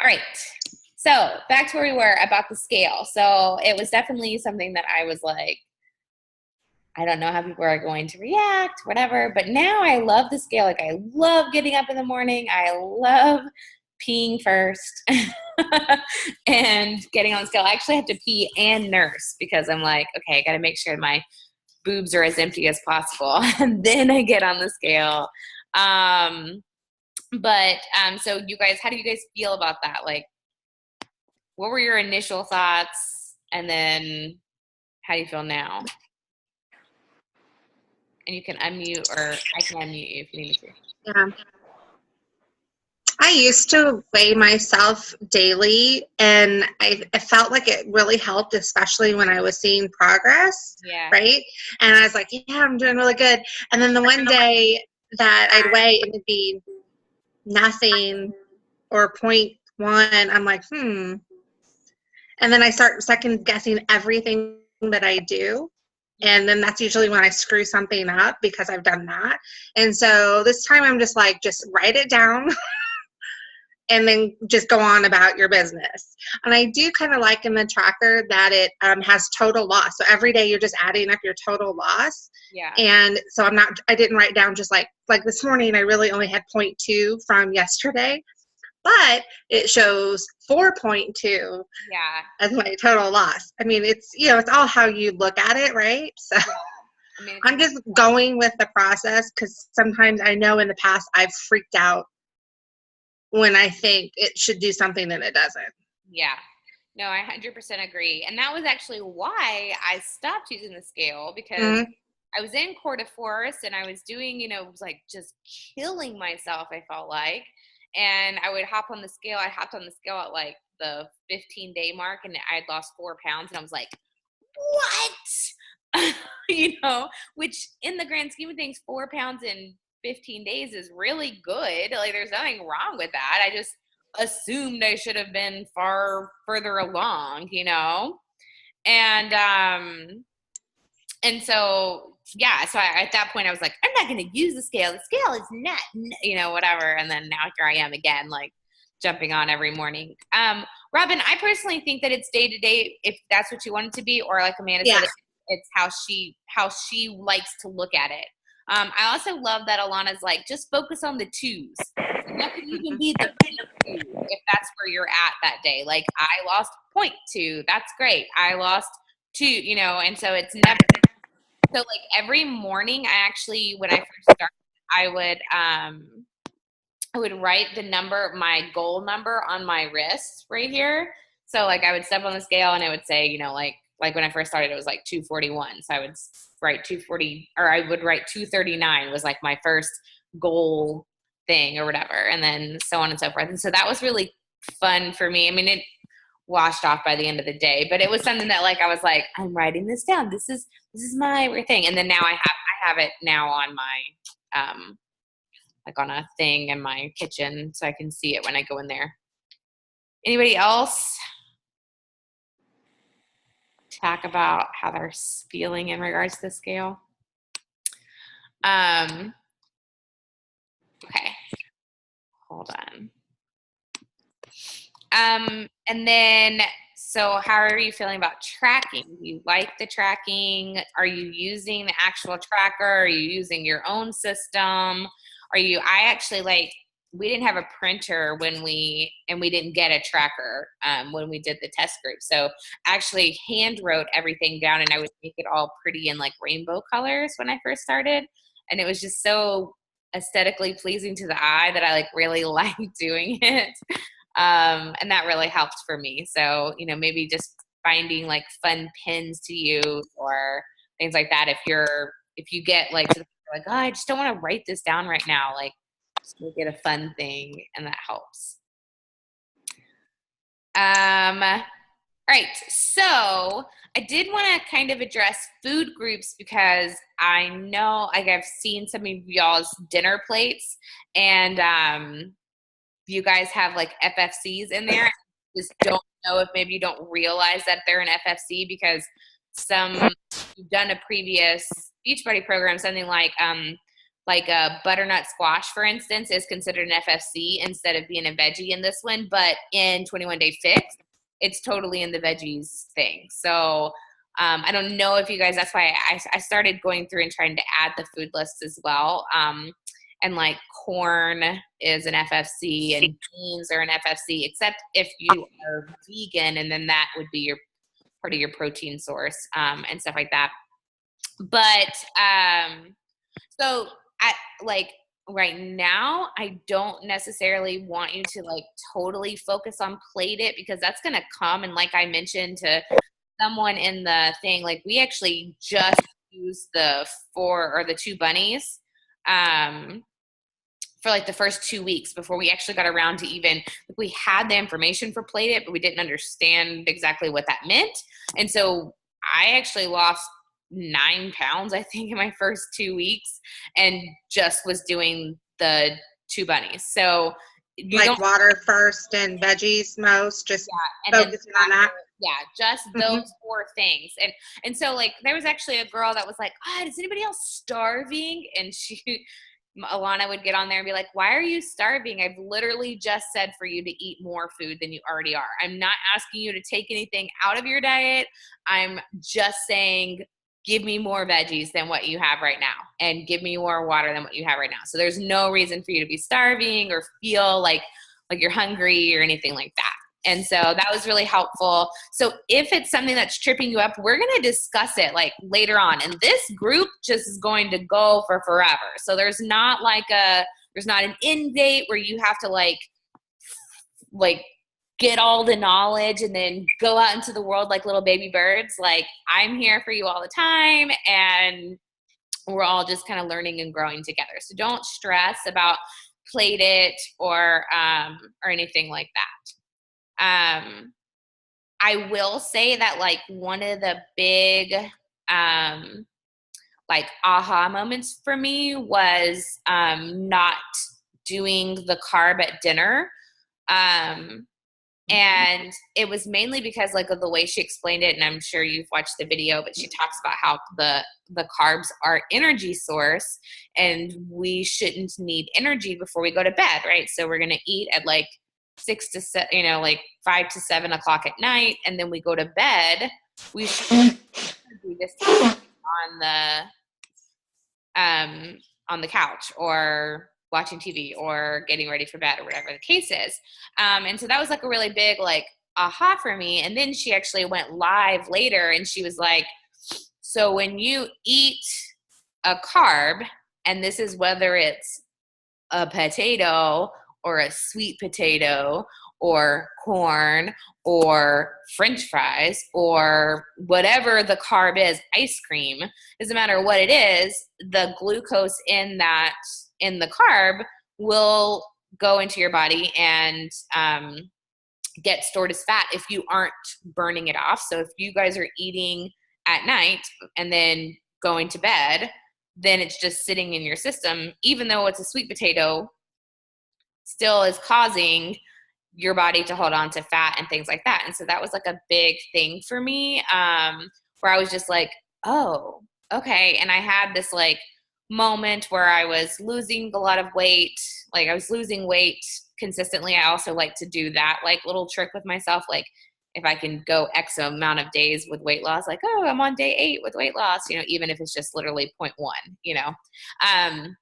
All right. So back to where we were about the scale. So it was definitely something that I was like, I don't know how people are going to react, whatever. But now I love the scale. Like I love getting up in the morning. I love peeing first and getting on the scale. I actually have to pee and nurse because I'm like, okay, I got to make sure my boobs are as empty as possible. And then I get on the scale. So you guys, how do you guys feel about that? Like, what were your initial thoughts? And then how do you feel now? And you can unmute, or I can unmute you if you need me to. Yeah. I used to weigh myself daily, and I felt like it really helped, especially when I was seeing progress, Yeah. right? And I was like, yeah, I'm doing really good. And then the one day that I'd weigh and it'd be nothing or 0.1, I'm like, And then I start second guessing everything that I do. And then that's usually when I screw something up because I've done that. And so this time I'm just like, just write it down and then just go on about your business. And I do kind of like in the tracker that it has total loss. So every day you're just adding up your total loss. Yeah. And so I didn't write down just like this morning, I really only had 0.2 from yesterday, but it shows 4.2 as my total loss. I mean, it's all how you look at it, right? So yeah. I mean, I'm just going with the process because sometimes I know in the past I've freaked out when I think it should do something and it doesn't. Yeah. No, I 100% agree. And that was actually why I stopped using the scale, because I was in Coeur d'Force and I was doing, it was like just killing myself, I felt like. And I would hop on the scale. I hopped on the scale at like the 15-day mark and I had lost 4 pounds. And I was like, what? Which in the grand scheme of things, 4 pounds in 15 days is really good. Like there's nothing wrong with that. I just assumed I should have been far further along, And so, yeah, so at that point I was like, I'm not going to use the scale. The scale is not, whatever. And then now here I am again, like jumping on every morning. Robin, I personally think that it's day to day, if that's what you want it to be, or like Amanda said, it's how she likes to look at it. I also love that Alana's like, just focus on the twos. And that could even be the 0.2 if that's where you're at that day. Like I lost 0.2. That's great. I lost 2, and so it's never. So like every morning I actually, when I first started, I would write the number, my goal number on my wrist right here. So like I would step on the scale and it would say, like when I first started, it was like 241. So I would write 240, or I would write 239 was like my first goal thing or whatever. And then so on and so forth. And so that was really fun for me. I mean, it washed off by the end of the day, but it was something that like, I was like, I'm writing this down. This is my thing. And then now I have it now on my, like on a thing in my kitchen so I can see it when I go in there. Anybody else talk about how they're feeling in regards to the scale? Okay, hold on. And then, so how are you feeling about tracking? Do you like the tracking? Are you using the actual tracker? Are you using your own system? I actually we didn't have a printer and we didn't get a tracker when we did the test group. So I actually hand wrote everything down and I would make it all pretty in like rainbow colors when I first started. And it was just so aesthetically pleasing to the eye that I like really liked doing it. And that really helped for me. So, maybe just finding like fun pins to use or things like that. If you get like, oh, I just don't want to write this down right now. Like just make it a fun thing and that helps. All right. So I did want to kind of address food groups because I know like I've seen some of y'all's dinner plates and, you guys have like FFCs in there. I just don't know if maybe you don't realize that they're an FFC because you've done a previous Beachbody program, something like like a butternut squash, for instance, is considered an FFC instead of being a veggie in this one. But in 21 Day Fix, it's totally in the veggies thing. So I don't know if you guys, that's why I started going through and trying to add the food lists as well. And like corn is an FFC and beans are an FFC, except if you are vegan, and then that would be your part of your protein source, and stuff like that. But so I like right now, I don't necessarily want you to like totally focus on Plate It, because that's going to come. And like I mentioned to someone in the thing, like we actually just used the 2 bunnies for like the first 2 weeks before we actually got around to even, like, we had the information for Plate It, but we didn't understand exactly what that meant. And so I actually lost 9 pounds, I think, in my first 2 weeks, and just was doing the 2 bunnies. So you like don't, water first and veggies most, just and focusing on that. Yeah, just those 4 things. And so like there was actually a girl that was like, is anybody else starving? And Alana would get on there and be like, why are you starving? I've literally just said for you to eat more food than you already are. I'm not asking you to take anything out of your diet. I'm just saying, give me more veggies than what you have right now, and give me more water than what you have right now. So there's no reason for you to be starving or feel like you're hungry or anything like that. And so that was really helpful. So if it's something that's tripping you up, we're going to discuss it like later on. And this group just is going to go for forever. So there's not an end date where you have to like get all the knowledge and then go out into the world like little baby birds. Like, I'm here for you all the time, and we're all just kind of learning and growing together. So don't stress about Plate It or anything like that. I will say that like one of the big like aha moments for me was not doing the carb at dinner. And it was mainly because like of the way she explained it, and I'm sure you've watched the video, but she talks about how the carbs are energy source, and we shouldn't need energy before we go to bed, right? So we're going to eat at like 6 to 7, like 5 to 7 o'clock at night, and then we go to bed. We should do this on the couch or watching TV or getting ready for bed or whatever the case is. And so that was like a really big like aha for me. And then she actually went live later and she was like, so when you eat a carb, and this is whether it's a potato or a sweet potato or corn or French fries or whatever the carb is, ice cream, doesn't matter what it is, the glucose in the carb will go into your body and get stored as fat if you aren't burning it off. So if you guys are eating at night and then going to bed, then it's just sitting in your system, even though it's a sweet potato, still is causing your body to hold on to fat and things like that. And so that was like a big thing for me, where I was just like, oh, okay. And I had this like moment where I was losing a lot of weight. Like I was losing weight consistently. I also like to do that like little trick with myself. Like if I can go X amount of days with weight loss, like, oh, I'm on day 8 with weight loss, even if it's just literally 0.1,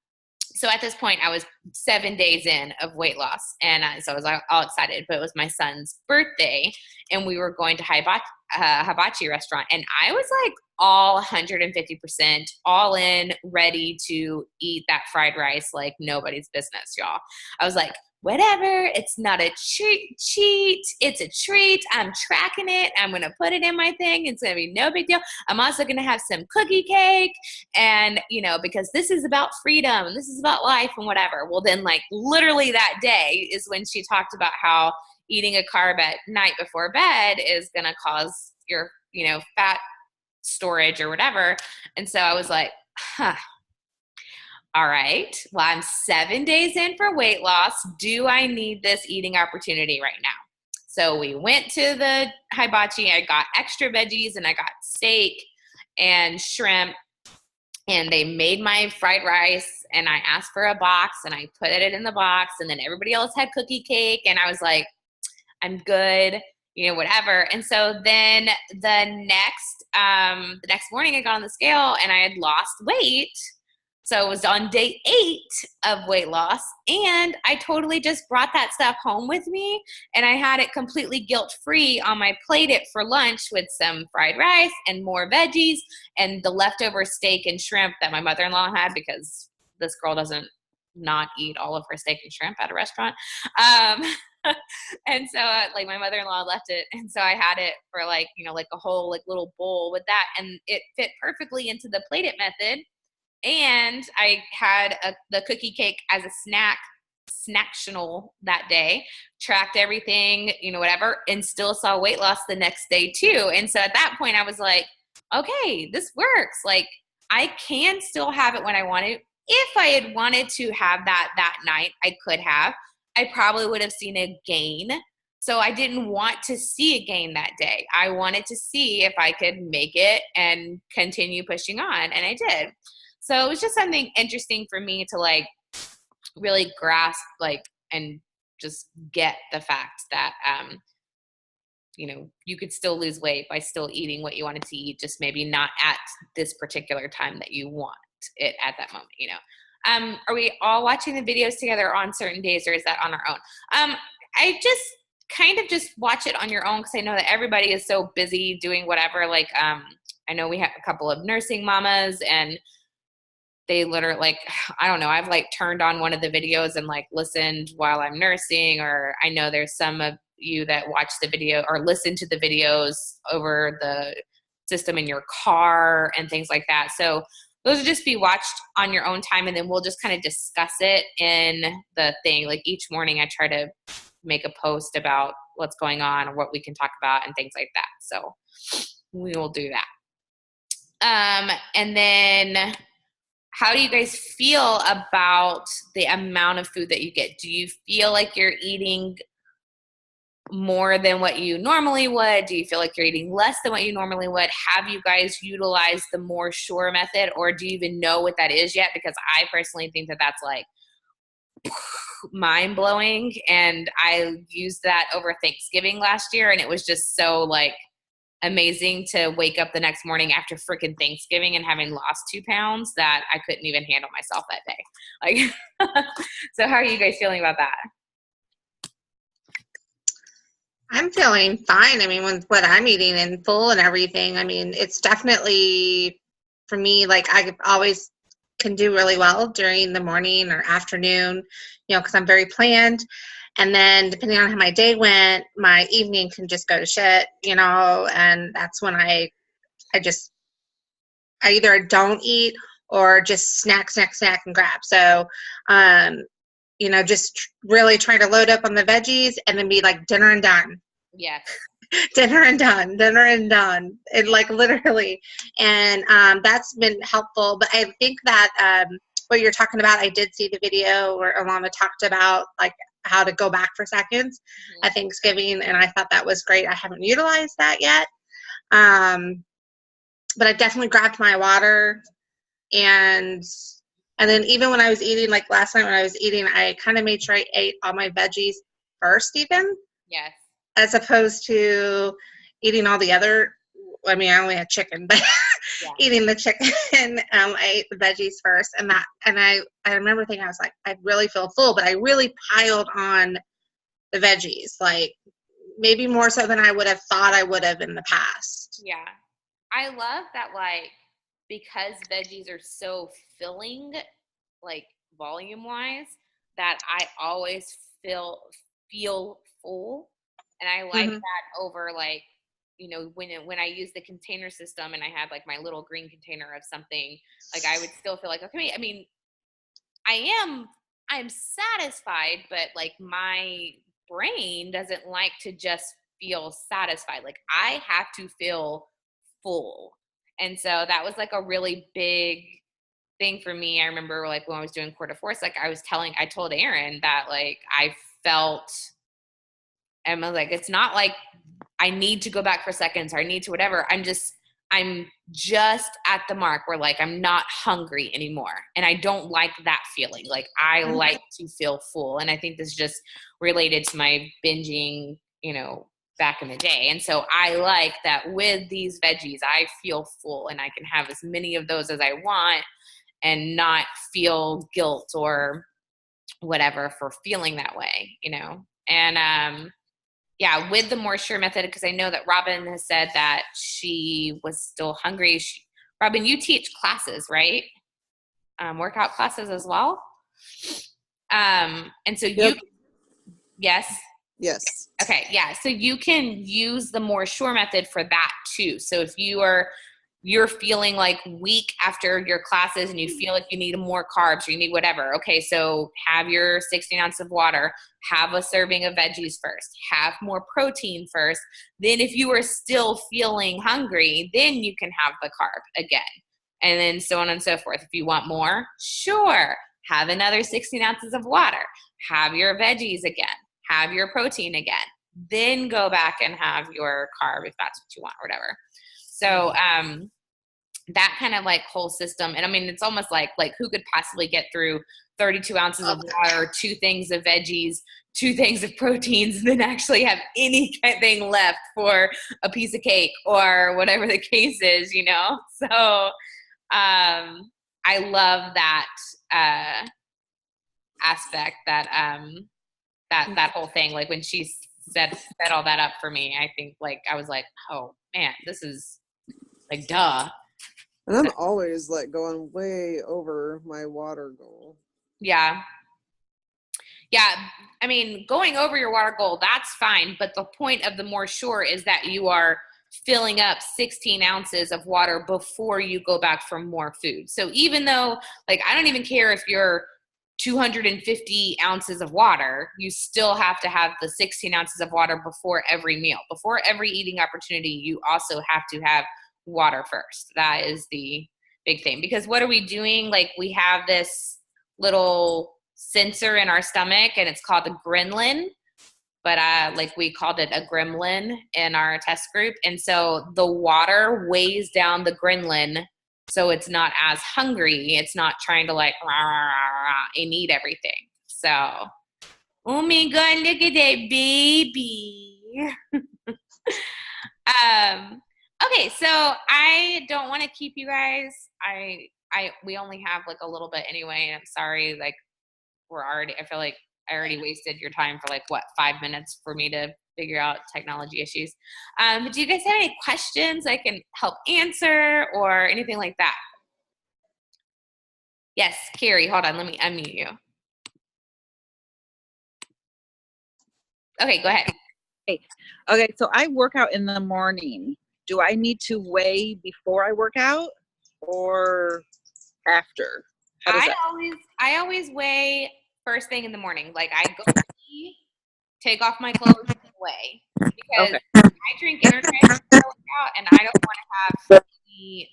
So at this point, I was 7 days in of weight loss, and so I was all excited. But it was my son's birthday, and we were going to hibachi restaurant, and I was like all 150% all in, ready to eat that fried rice like nobody's business, y'all. I was like, whatever, it's not a cheat, it's a treat. I'm tracking it. I'm going to put it in my thing. It's going to be no big deal. I'm also going to have some cookie cake, and, because this is about freedom and this is about life and whatever. Well, then like literally that day is when she talked about how eating a carb at night before bed is going to cause your, fat storage or whatever. And so I was like, all right, well, I'm 7 days in for weight loss. Do I need this eating opportunity right now? So we went to the hibachi. I got extra veggies and I got steak and shrimp and they made my fried rice, and I asked for a box, and I put it in the box, and then everybody else had cookie cake, and I was like, I'm good, whatever. And so then the next morning I got on the scale and I had lost weight. So it was on day 8 of weight loss, and I totally just brought that stuff home with me, and I had it completely guilt-free on my plate it for lunch with some fried rice and more veggies and the leftover steak and shrimp that my mother-in-law had, because this girl doesn't not eat all of her steak and shrimp at a restaurant. And so like my mother-in-law left it, and so I had it for like a whole like little bowl with that, and it fit perfectly into the plate it method. And I had the cookie cake as a snacktional that day, tracked everything, whatever, and still saw weight loss the next day too. And so at that point I was like, okay, this works. Like I can still have it when I want to. If I had wanted to have that night, I could have. I probably would have seen a gain. So I didn't want to see a gain that day. I wanted to see if I could make it and continue pushing on. And I did. So it was just something interesting for me to like really grasp, like, and just get the fact that, you could still lose weight by still eating what you wanted to eat, just maybe not at this particular time that you want it at that moment, Are we all watching the videos together on certain days, or is that on our own? I just kind of just watch it on your own, because I know that everybody is so busy doing whatever. Like, I know we have a couple of nursing mamas, and they literally, like, I don't know, I've like turned on one of the videos and like listened while I'm nursing, or I know there's some of you that watch the video or listen to the videos over the system in your car and things like that. So those will just be watched on your own time, and then we'll just kind of discuss it in the thing. Like each morning I try to make a post about what's going on or what we can talk about and things like that. So we will do that. And then how do you guys feel about the amount of food that you get? Do you feel like you're eating more than what you normally would? Do you feel like you're eating less than what you normally would? Have you guys utilized the more sure method, or do you even know what that is yet? Because I personally think that that's like mind blowing. And I used that over Thanksgiving last year, and it was just so like amazing to wake up the next morning after freaking Thanksgiving and having lost 2 pounds that I couldn't even handle myself that day. Like, so how are you guys feeling about that? I'm feeling fine. I mean, with what I'm eating and full and everything, I mean, it's definitely, for me, like I always can do really well during the morning or afternoon, because I'm very planned. And then depending on how my day went, my evening can just go to shit, and that's when I either don't eat or just snack and grab. So, just really trying to load up on the veggies and then be like dinner and done. Yes. dinner and done. And like literally. And that's been helpful. But I think that what you're talking about, I did see the video where Alana talked about like how to go back for seconds at Thanksgiving, and I thought that was great. I haven't utilized that yet. But I've definitely grabbed my water, and then even when I was eating, like last night when I was eating, I kind of made sure I ate all my veggies first even. Yes. As opposed to eating all the other, I mean, I only had chicken, but yeah. Eating the chicken, I ate the veggies first, and I remember thinking, I was like, I really feel full, but I really piled on the veggies, like maybe more so than I would have thought I would have in the past. Yeah. I love that, like, because veggies are so filling, like volume wise, that I always feel full. And I like that over like, when I use the container system and I had like my little green container of something, like I would still feel like, okay, I mean, I'm satisfied, but like my brain doesn't like to just feel satisfied. Like I have to feel full. And so that was like a really big thing for me. I remember like when I was doing quarter force, like I told Aaron that like I felt, and I was like, it's not like I need to go back for seconds or I need to whatever. I'm just at the mark where like I'm not hungry anymore. And I don't like that feeling. Like I like to feel full. And I think this is just related to my binging, you know, back in the day. And so I like that with these veggies, I feel full and I can have as many of those as I want and not feel guilt or whatever for feeling that way, you know? And, yeah, with the more sure method, because I know that Robin has said that she was still hungry. Robin, you teach classes, right? Workout classes as well. And so Yep. Yes. Yes. Okay. Yeah. So you can use the more sure method for that too. So if you're feeling like weak after your classes and you feel like you need more carbs or you need whatever. Okay. So have your 16 ounces of water, have a serving of veggies first, have more protein first. Then if you are still feeling hungry, then you can have the carb again. And then so on and so forth. If you want more, sure. Have another 16 ounces of water, have your veggies again, have your protein again, then go back and have your carb if that's what you want or whatever. So that kind of like whole system. And I mean, it's almost like who could possibly get through 32 ounces of water, 2 things of veggies, 2 things of proteins, and then actually have anything left for a piece of cake or whatever the case is, you know? So I love that aspect, that whole thing. Like when she set all that up for me, I think like I was like, oh man, this is like duh. And I'm always like going way over my water goal. Yeah. Yeah. I mean, going over your water goal, that's fine. But the point of the more sure is that you are filling up 16 ounces of water before you go back for more food. So even though, like, I don't even care if you're 250 ounces of water, you still have to have the 16 ounces of water before every meal. Before every eating opportunity, you also have to have water first. That is the big thing. Because what are we doing? Like, we have this little sensor in our stomach and it's called the ghrelin, but like we called it a gremlin in our test group. And so the water weighs down the ghrelin, so it's not as hungry. It's not trying to like rah, rah, rah, and eat everything. So, oh my God, look at that baby. Okay, so I don't want to keep you guys. We only have like a little bit anyway, and I'm sorry, like I feel like I already wasted your time for like 5 minutes for me to figure out technology issues. But do you guys have any questions I can help answer or anything like that? Yes, Carrie, hold on, let me unmute you. Okay, go ahead. Okay, so I work out in the morning. Do I need to weigh before I work out or after? I always weigh first thing in the morning. Like I go pee, take off my clothes, and weigh, because I drink energy before I work out, and I don't want to have any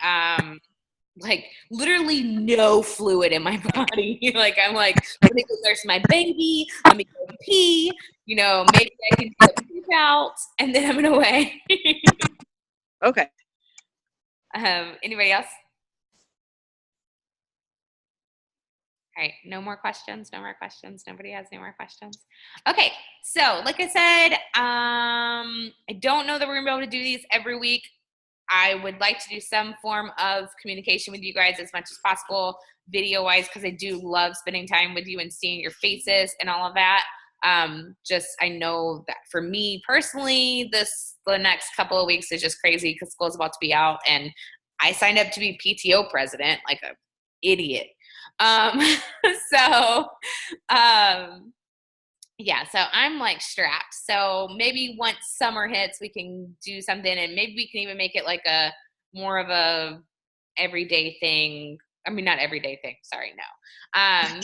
like literally no fluid in my body. Like I'm like, let me go nurse my baby, let me go pee, you know, maybe I can do a poop out, and then I'm gonna weigh. Okay. Anybody else? All right, no more questions, no more questions. Nobody has any more questions. Okay, so like I said, I don't know that we're gonna be able to do these every week. I would like to do some form of communication with you guys as much as possible, video-wise, because I do love spending time with you and seeing your faces and all of that. I know that for me personally, the next couple of weeks is just crazy because school's about to be out, and I signed up to be PTO president like an idiot. Yeah, so I'm like strapped. So maybe once summer hits, we can do something, and maybe we can even make it like a more of a everyday thing. I mean, not everyday thing. Sorry, no.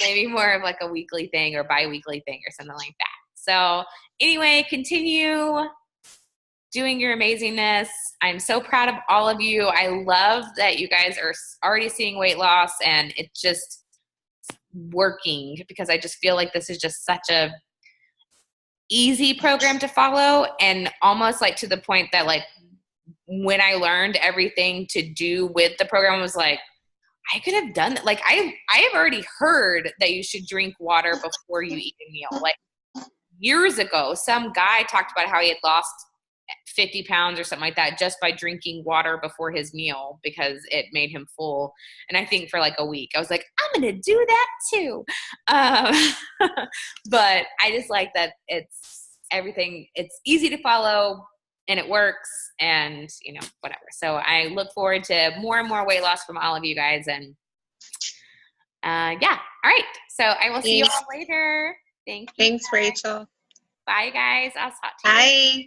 Maybe more of like a weekly thing or bi-weekly thing or something like that. So anyway, continue doing your amazingness. I'm so proud of all of you. I love that you guys are already seeing weight loss, and it's just working, because I just feel like this is just such a easy program to follow, and almost like to the point that like when I learned everything to do with the program, I was like, I could have done that. Like I have already heard that you should drink water before you eat a meal. Like years ago, some guy talked about how he had lost 50 pounds or something like that just by drinking water before his meal because it made him full. And I think for like a week, I was like, I'm going to do that too. But I just like that it's everything. It's easy to follow and it works and, you know, whatever. So I look forward to more and more weight loss from all of you guys. And yeah. All right. So I will see you all later. Thank you. Thanks, Rachel. Bye, guys. I'll talk to you. Bye.